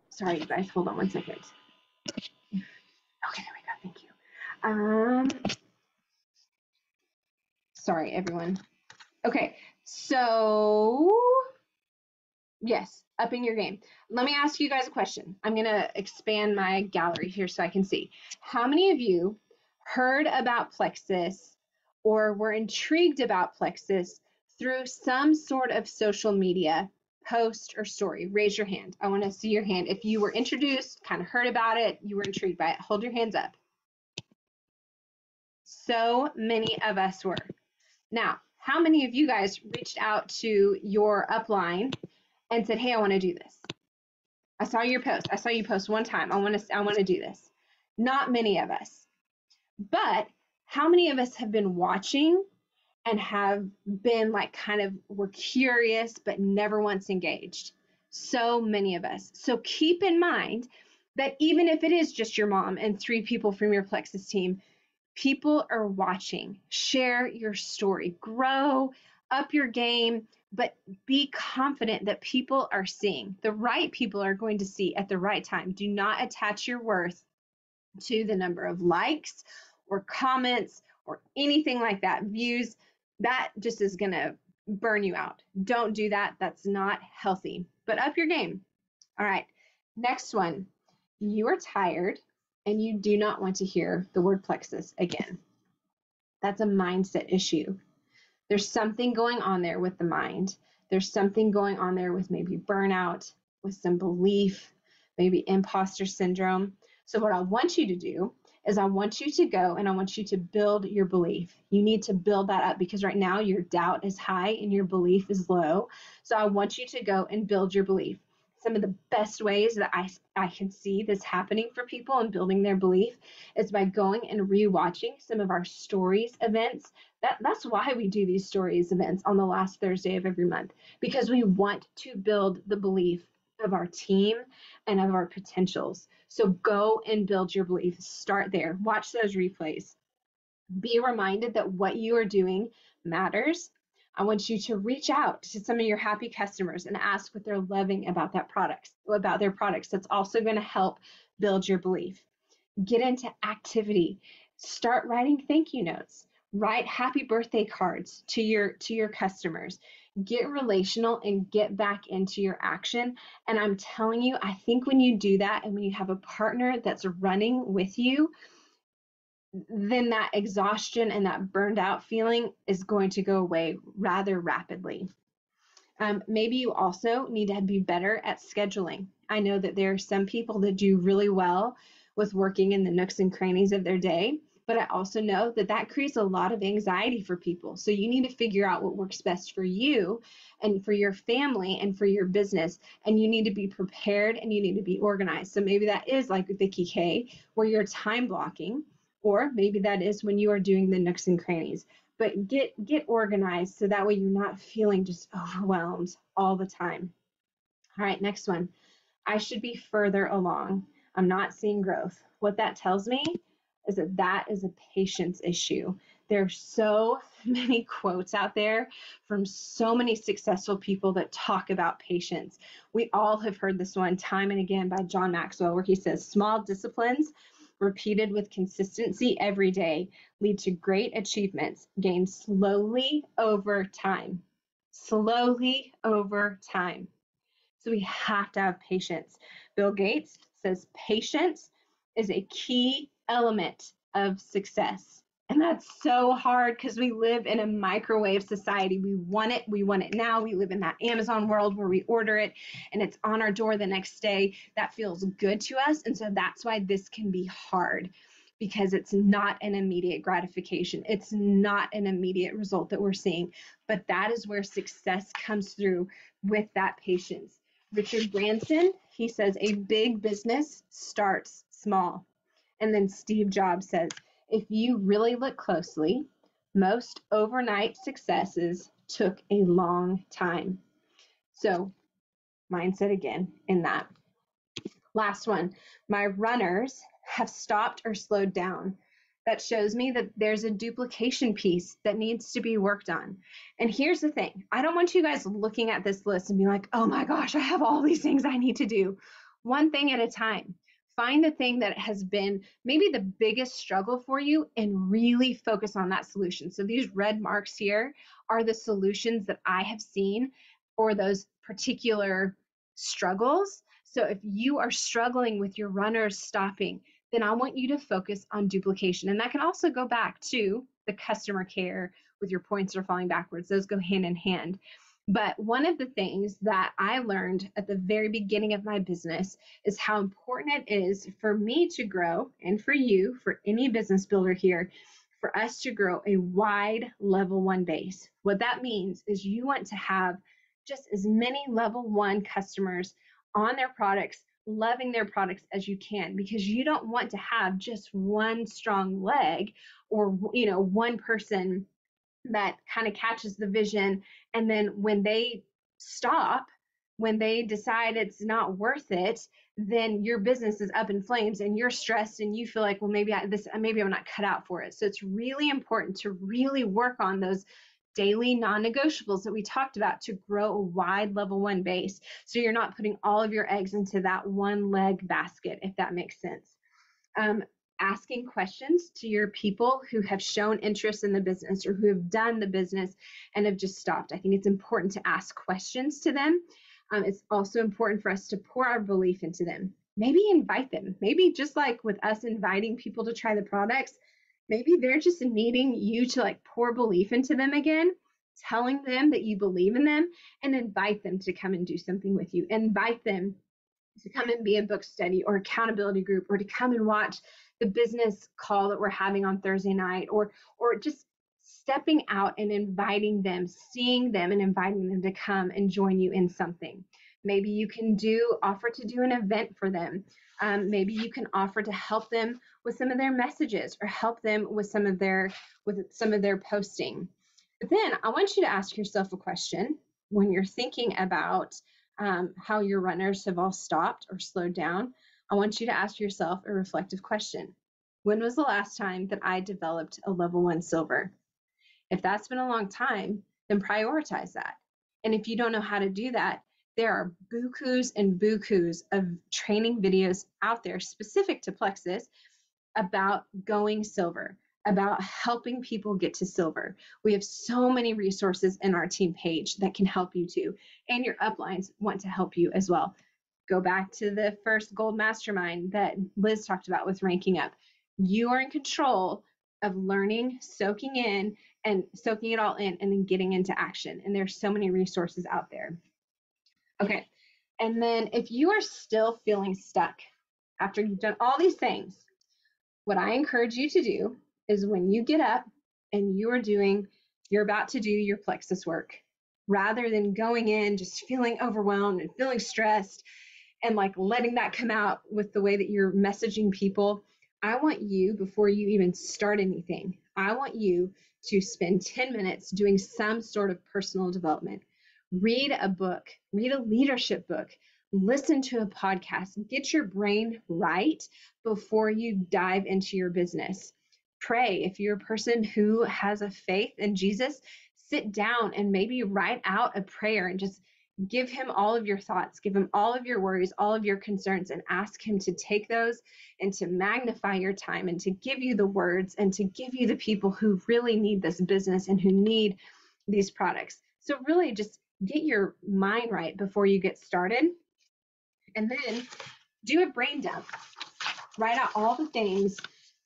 Speaker 1: Sorry, you guys, hold on 1 second. Okay, there we go, thank you. Sorry, everyone. Okay, so yes, upping your game. Let me ask you guys a question. I'm gonna expand my gallery here so I can see. How many of you heard about Plexus or were intrigued about Plexus through some sort of social media post or story? Raise your hand. I want to see your hand. If you were introduced, kind of heard about it, you were intrigued by it, hold your hands up. So many of us were. Now, how many of you guys reached out to your upline and said, hey, I want to do this? I saw your post. I saw you post one time. I want to do this. Not many of us. But how many of us have been watching and have been like we're curious but never once engaged? So many of us. So keep in mind that even if it is just your mom and 3 people from your Plexus team, people are watching. Share your story, grow, up your game, but be confident that people are seeing. The right people are going to see at the right time. Do not attach your worth to the number of likes or comments or anything like that, views. That just is going to burn you out. Don't do that. That's not healthy, but up your game. All right, next one. You are tired and you do not want to hear the word Plexus again. That's a mindset issue. There's something going on there with the mind. There's something going on there with maybe burnout, with some belief, maybe imposter syndrome. So what I want you to do is I want you to go and I want you to build your belief. You need to build that up because right now your doubt is high and your belief is low. So I want you to go and build your belief. Some of the best ways that I can see this happening for people and building their belief is by going and rewatching some of our stories events. That's why we do these stories events on the last Thursday of every month, because we want to build the belief of our team and of our potentials. So go and build your belief. Start there. Watch those replays. Be reminded that what you are doing matters. I want you to reach out to some of your happy customers and ask what they're loving about their products. That's also going to help build your belief. Get into activity. Start writing thank you notes. Write happy birthday cards to your customers. Get relational and get back into your action. And I'm telling you, I think when you do that and when you have a partner that's running with you, then that exhaustion and that burned out feeling is going to go away rather rapidly. Maybe you also need to be better at scheduling. I know that there are some people that do really well with working in the nooks and crannies of their day, but I also know that that creates a lot of anxiety for people. So you need to figure out what works best for you and for your family and for your business. And you need to be prepared and you need to be organized. So maybe that is like Vicky K, where you're time blocking, or maybe that is when you are doing the nooks and crannies. But get organized so that way you're not feeling just overwhelmed all the time. All right, next one. I should be further along. I'm not seeing growth. What that tells me is that that is a patience issue. There are so many quotes out there from so many successful people that talk about patience. We all have heard this one time and again by John Maxwell, where he says, small disciplines repeated with consistency every day lead to great achievements gained slowly over time. Slowly over time. So we have to have patience. Bill Gates says patience is a key element of success. And that's so hard because we live in a microwave society. We want it now. We live in that Amazon world where we order it and it's on our door the next day. That feels good to us. And so that's why this can be hard, because it's not an immediate gratification. It's not an immediate result that we're seeing, but that is where success comes through with that patience. Richard Branson, he says, a big business starts small. And then Steve Jobs says, if you really look closely, most overnight successes took a long time. So mindset again in that. Last one, my runners have stopped or slowed down. That shows me that there's a duplication piece that needs to be worked on. And here's the thing. I don't want you guys looking at this list and be like, oh my gosh, I have all these things I need to do. One thing at a time. Find the thing that has been maybe the biggest struggle for you and really focus on that solution. So these red marks here are the solutions that I have seen for those particular struggles. So if you are struggling with your runners stopping, then I want you to focus on duplication. And that can also go back to the customer care with your points are falling backwards. Those go hand in hand. But one of the things that I learned at the very beginning of my business is how important it is for me to grow, and for you, for any business builder here, for us to grow a wide level 1 base. What that means is you want to have just as many level 1 customers on their products, loving their products as you can, because you don't want to have just one strong leg or one person that kind of catches the vision, and then when they stop, when they decide it's not worth it, then your business is up in flames and you're stressed and you feel like, well, maybe I'm not cut out for it. So it's really important to really work on those daily non-negotiables that we talked about to grow a wide level 1 base. So you're not putting all of your eggs into that one leg basket, if that makes sense. Asking questions to your people who have shown interest in the business or who have done the business and have just stopped. I think it's important to ask questions to them. It's also important for us to pour our belief into them. Maybe invite them. Maybe just like with us inviting people to try the products, maybe they're just needing you to like pour belief into them again, telling them that you believe in them, and invite them to come and do something with you. Invite them to come and be a book study or accountability group, or to come and watch the business call that we're having on Thursday night, or just stepping out and inviting them, seeing them and inviting them to come and join you in something. Maybe you can offer to do an event for them. Maybe you can offer to help them with some of their messages or help them with some of their posting. But then I want you to ask yourself a question when you're thinking about how your runners have all stopped or slowed down. I want you to ask yourself a reflective question. When was the last time that I developed a level 1 silver? If that's been a long time, then prioritize that. And if you don't know how to do that, there are bukus and bukus of training videos out there specific to Plexus about going silver, about helping people get to silver. We have so many resources in our team page that can help you too. And your uplines want to help you as well. Go back to the first gold mastermind that Liz talked about with ranking up. You are in control of learning, soaking it all in, and then getting into action. And there's so many resources out there. Okay. And then if you are still feeling stuck after you've done all these things, what I encourage you to do is when you get up and you're about to do your Plexus work, rather than going in just feeling overwhelmed and feeling stressed and like letting that come out with the way that you're messaging people, I want you, before you even start anything, I want you to spend 10 minutes doing some sort of personal development. Read a book, read a leadership book, listen to a podcast, get your brain right before you dive into your business. Pray. If you're a person who has a faith in Jesus, sit down and maybe write out a prayer and just give him all of your thoughts, give him all of your worries, all of your concerns, and ask him to take those and to magnify your time and to give you the words and to give you the people who really need this business and who need these products. So really just get your mind right before you get started. And then do a brain dump. Write out all the things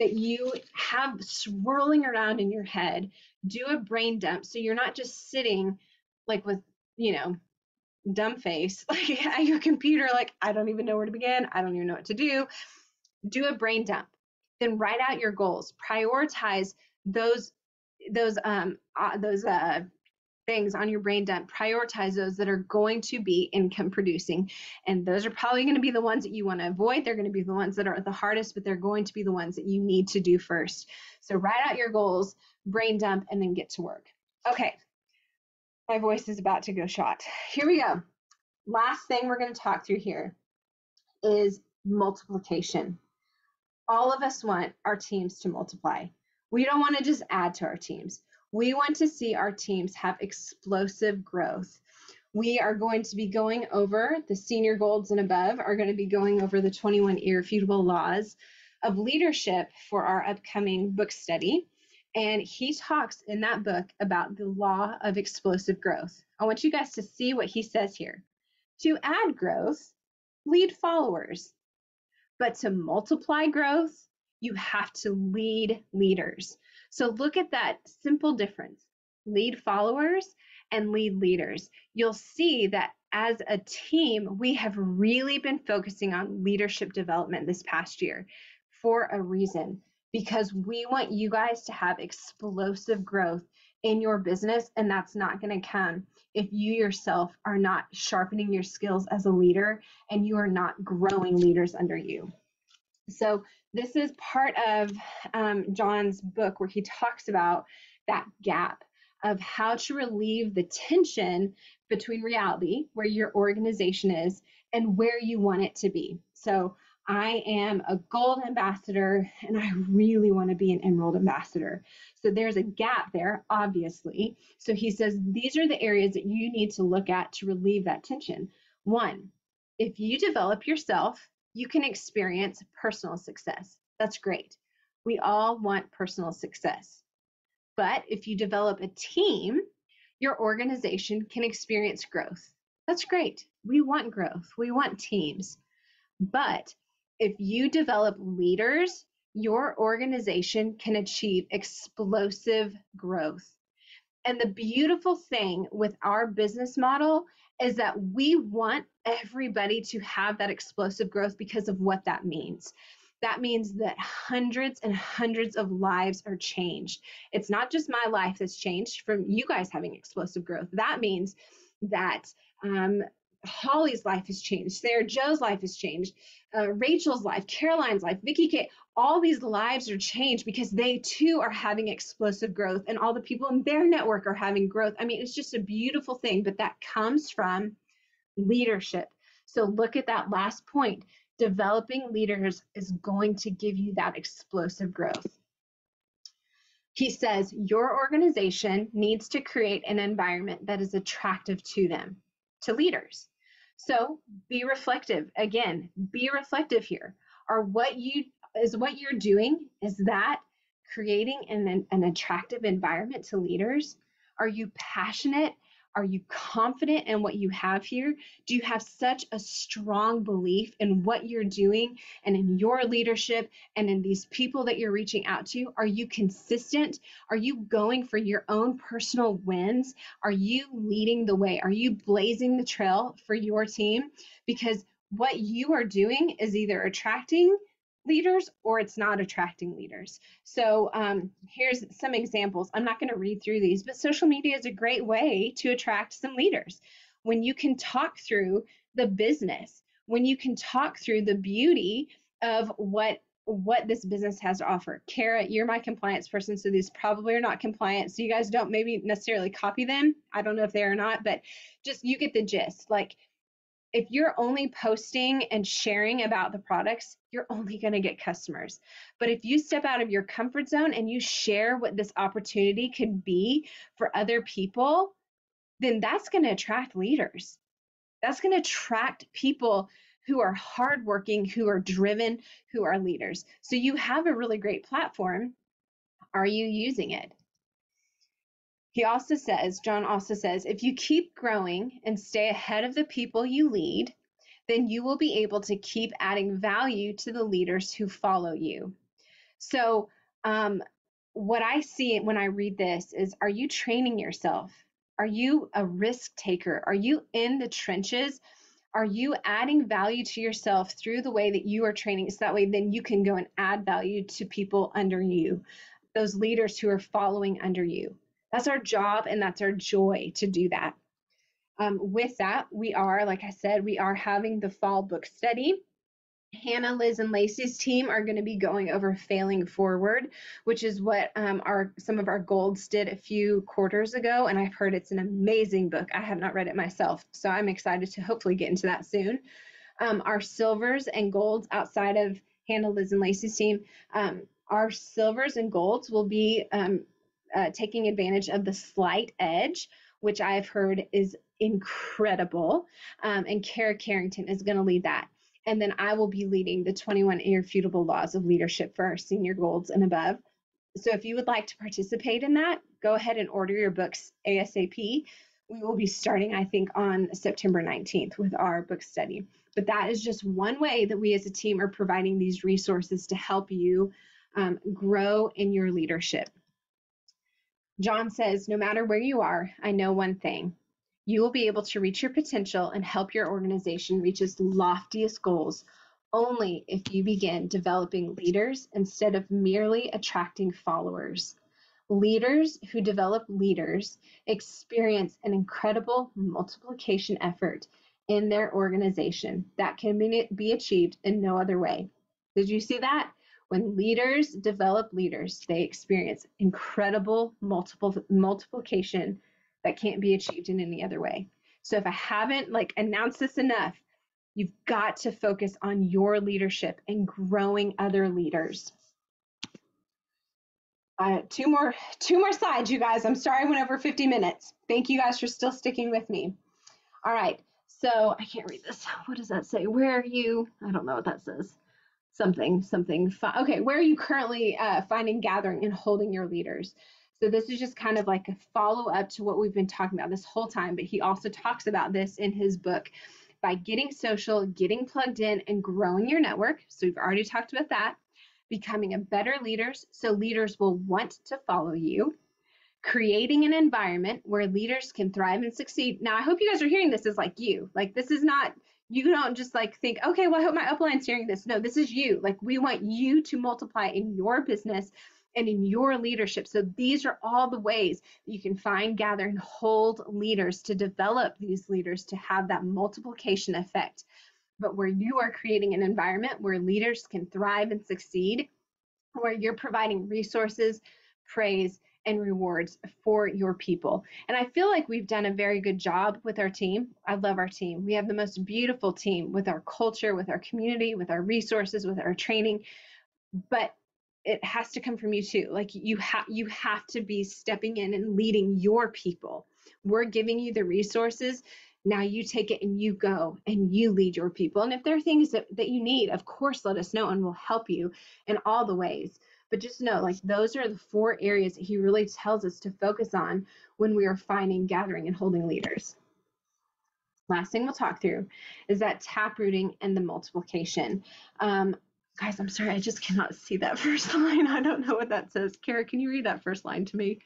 Speaker 1: that you have swirling around in your head. Do a brain dump so you're not just sitting like with, dumb face like at your computer, like I don't even know where to begin. I don't even know what to do. Do a brain dump. Then write out your goals. Prioritize those things on your brain dump. Prioritize those that are going to be income producing. And those are probably going to be the ones that you want to avoid. They're going to be the ones that are the hardest, but they're going to be the ones that you need to do first. So write out your goals, brain dump, and then get to work. Okay. My voice is about to go shot. Here we go. last thing we're going to talk through here is multiplication. All of us want our teams to multiply. We don't want to just add to our teams. We want to see our teams have explosive growth. We are going to be going over the senior golds and above, are going to be going over the 21 irrefutable laws of leadership for our upcoming book study. And he talks in that book about the law of explosive growth. I want you guys to see what he says here. To add growth, lead followers. But to multiply growth, you have to lead leaders. So look at that simple difference. Lead followers and lead leaders. You'll see that as a team, we have really been focusing on leadership development this past year for a reason, because we want you guys to have explosive growth in your business, and that's not going to come if you yourself are not sharpening your skills as a leader and you are not growing leaders under you. So this is part of John's book where he talks about that gap of how to relieve the tension between reality, where your organization is, and where you want it to be. So I am a gold ambassador and I really want to be an emerald ambassador. So there's a gap there, obviously. So he says, these are the areas that you need to look at to relieve that tension. One, if you develop yourself, you can experience personal success. That's great. We all want personal success. But if you develop a team, your organization can experience growth. That's great. We want growth. We want teams. But if you develop leaders, your organization can achieve explosive growth. And the beautiful thing with our business model is that we want everybody to have that explosive growth because of what that means. That means that hundreds and hundreds of lives are changed. It's not just my life that's changed from you guys having explosive growth. That means that Holly's life has changed. Sarah Joe's life has changed. Rachel's life, Caroline's life, Vicky K, all these lives are changed because they too are having explosive growth, and all the people in their network are having growth. I mean, it's just a beautiful thing, but that comes from leadership. So look at that last point. Developing leaders is going to give you that explosive growth. He says your organization needs to create an environment that is attractive to them, to leaders. So be reflective. Again, be reflective here. What you're doing, is that creating an attractive environment to leaders? Are you passionate? Are you confident in what you have here? Do you have such a strong belief in what you're doing and in your leadership and in these people that you're reaching out to? Are you consistent? Are you going for your own personal wins? Are you leading the way? Are you blazing the trail for your team? Because what you are doing is either attracting leaders or it's not attracting leaders. So here's some examples. I'm not going to read through these, but social media is a great way to attract some leaders. When you can talk through the business, when you can talk through the beauty of what this business has to offer. Kara, you're my compliance person, so these probably are not compliant. So you guys don't maybe necessarily copy them. I don't know if they are or not, but just you get the gist. Like, if you're only posting and sharing about the products, you're only going to get customers. But if you step out of your comfort zone and you share what this opportunity could be for other people, then that's going to attract leaders. That's going to attract people who are hardworking, who are driven, who are leaders. So you have a really great platform. Are you using it? John also says, if you keep growing and stay ahead of the people you lead, then you will be able to keep adding value to the leaders who follow you. So what I see when I read this is, are you training yourself? Are you a risk taker? Are you in the trenches? Are you adding value to yourself through the way that you are training? So that way then you can go and add value to people under you, those leaders who are following under you. That's our job and that's our joy to do that. With that, we are, like I said, we are having the fall book study. Hannah, Liz, and Lacey's team are going to be going over Failing Forward, which is what some of our golds did a few quarters ago, and I've heard it's an amazing book. I have not read it myself, so I'm excited to hopefully get into that soon. Our silvers and golds outside of Hannah, Liz, and Lacey's team, our silvers and golds will be taking advantage of the Slight Edge, which I've heard is incredible, and Kara Carrington is going to lead that. And then I will be leading the 21 Irrefutable Laws of Leadership for our senior golds and above. So if you would like to participate in that, go ahead and order your books ASAP. We will be starting, I think, on September 19th with our book study. But that is just one way that we as a team are providing these resources to help you grow in your leadership. John says, no matter where you are, I know one thing. You will be able to reach your potential and help your organization reach its loftiest goals only if you begin developing leaders instead of merely attracting followers. Leaders who develop leaders experience an incredible multiplication effort in their organization that can be achieved in no other way. Did you see that? When leaders develop leaders, they experience incredible multiplication that can't be achieved in any other way. So if I haven't announced this enough, you've got to focus on your leadership and growing other leaders. Two more slides, you guys. I'm sorry I went over 50 minutes. Thank you guys for still sticking with me. All right, so I can't read this. What does that say? Where are you? I don't know what that says. Something. Okay, where are you currently finding, gathering, and holding your leaders? So this is just kind of like a follow-up to what we've been talking about this whole time, but he also talks about this in his book. By getting social, getting plugged in, and growing your network, so we've already talked about that, becoming a better leader, so leaders will want to follow you, creating an environment where leaders can thrive and succeed. Now, I hope you guys are hearing this as you. This is not, you don't just think, okay, well, I hope my upline's hearing this. No, this is you. We want you to multiply in your business and in your leadership. So these are all the ways that you can find, gather, and hold leaders to develop these leaders to have that multiplication effect. But where you are creating an environment where leaders can thrive and succeed, where you're providing resources, praise, and rewards for your people. And I feel like we've done a very good job with our team. I love our team. We have the most beautiful team with our culture, with our community, with our resources, with our training. But it has to come from you too. You have to be stepping in and leading your people. We're giving you the resources. Now you take it and you go and you lead your people. And if there are things that you need, of course, let us know and we'll help you in all the ways. But just know, those are the 4 areas that he really tells us to focus on when we are finding, gathering, and holding leaders. Last thing we'll talk through is that taprooting and the multiplication. Guys, I'm sorry, I just cannot see that first line. I don't know what that says. Kara, can you read that first line to me?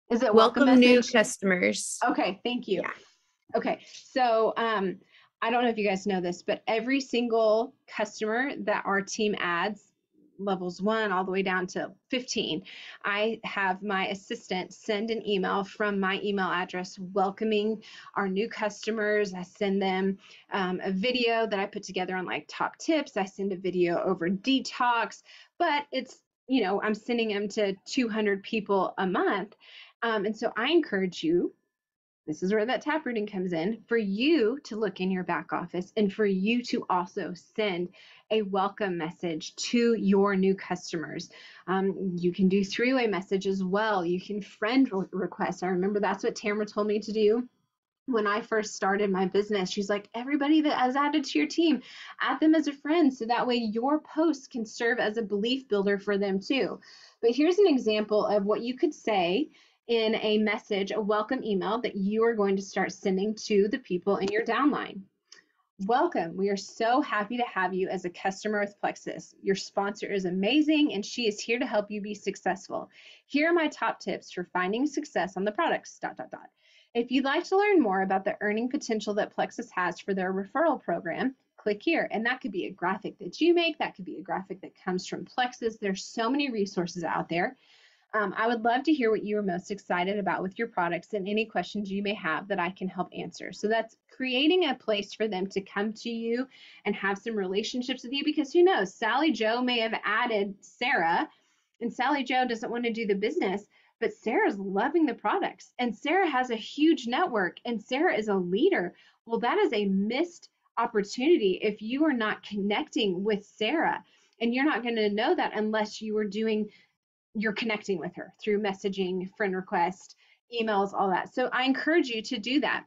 Speaker 1: Is it welcome
Speaker 19: new
Speaker 1: message?
Speaker 19: Customers?
Speaker 1: Okay, thank you.
Speaker 19: Yeah.
Speaker 1: Okay, so I don't know if you guys know this, but every single customer that our team adds, levels 1 all the way down to 15, I have my assistant send an email from my email address welcoming our new customers. I send them a video that I put together on top tips. I send a video over detox, but it's, I'm sending them to 200 people a month. And so I encourage you, this is where that taprooting comes in, for you to look in your back office and for you to also send a welcome message to your new customers. You can do 3-way message as well. You can friend request. I remember that's what Tamara told me to do when I first started my business. She's like, everybody that has added to your team, add them as a friend so that way your post can serve as a belief builder for them too. But here's an example of what you could say in a message, a welcome email that you are going to start sending to the people in your downline. Welcome. We are so happy to have you as a customer with Plexus. Your sponsor is amazing and she is here to help you be successful. Here are my top tips for finding success on the products, ... If you'd like to learn more about the earning potential that Plexus has for their referral program, click here. And that could be a graphic that you make. That could be a graphic that comes from Plexus. There's so many resources out there. I would love to hear what you are most excited about with your products and any questions you may have that I can help answer. So that's creating a place for them to come to you and have some relationships with you, because who knows, Sally Joe may have added Sarah, and Sally Joe doesn't want to do the business, but Sarah's loving the products, and Sarah has a huge network, and Sarah is a leader. Well, that is a missed opportunity if you are not connecting with Sarah, and you're not going to know that unless you're connecting with her through messaging, friend request, emails, all that. So I encourage you to do that.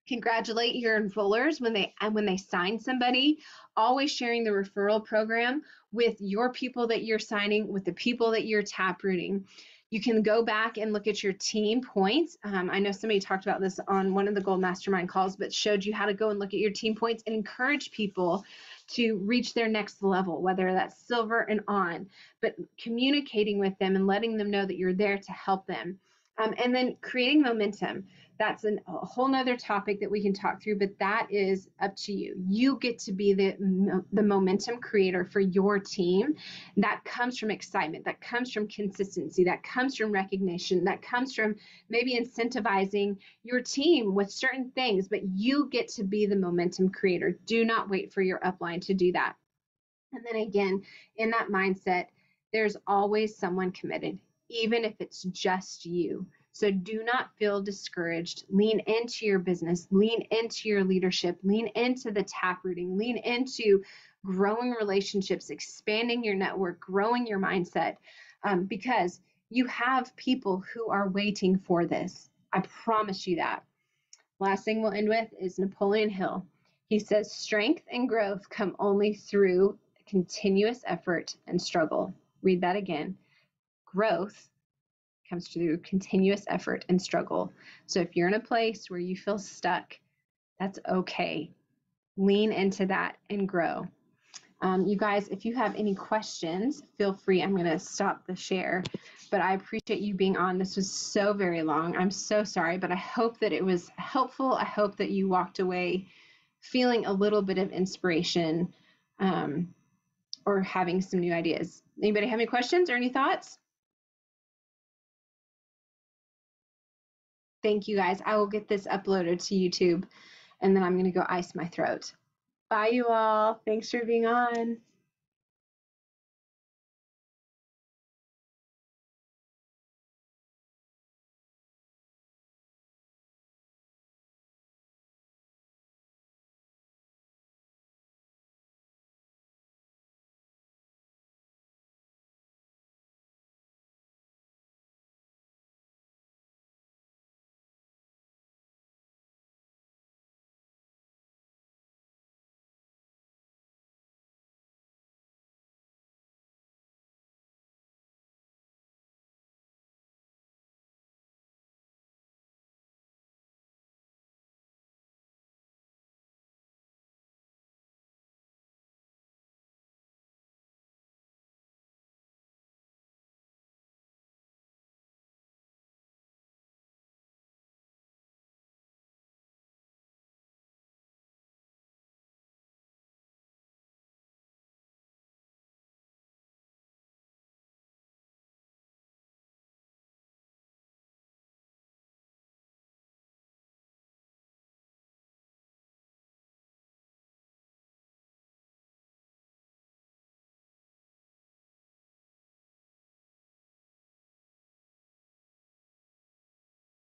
Speaker 1: Congratulate your enrollers when they sign somebody, always sharing the referral program with your people that you're signing, with the people that you're taprooting. You can go back and look at your team points. I know somebody talked about this on one of the Gold Mastermind calls, but showed you how to go and look at your team points and encourage people to reach their next level, whether that's silver and on, but communicating with them and letting them know that you're there to help them. And then creating momentum. That's a whole nother topic that we can talk through, but that is up to you. You get to be the momentum creator for your team. That comes from excitement. That comes from consistency. That comes from recognition. That comes from maybe incentivizing your team with certain things, but you get to be the momentum creator. Do not wait for your upline to do that. And then again, in that mindset, there's always someone committed, even if it's just you. So do not feel discouraged. Lean into your business, lean into your leadership, lean into the taprooting, lean into growing relationships, expanding your network, growing your mindset, because you have people who are waiting for this. I promise you that. Last thing we'll end with is Napoleon Hill. He says, strength and growth come only through continuous effort and struggle. Read that again. Growth comes through continuous effort and struggle. So if you're in a place where you feel stuck, that's okay. Lean into that and grow. You guys, if you have any questions, feel free. I'm going to stop the share, but I appreciate you being on. This was so very long. I'm so sorry, but I hope that it was helpful. I hope that you walked away feeling a little bit of inspiration, or having some new ideas. Anybody have any questions or any thoughts? Thank you guys. I will get this uploaded to YouTube, and then I'm going to go ice my throat. Bye, you all. Thanks for being on.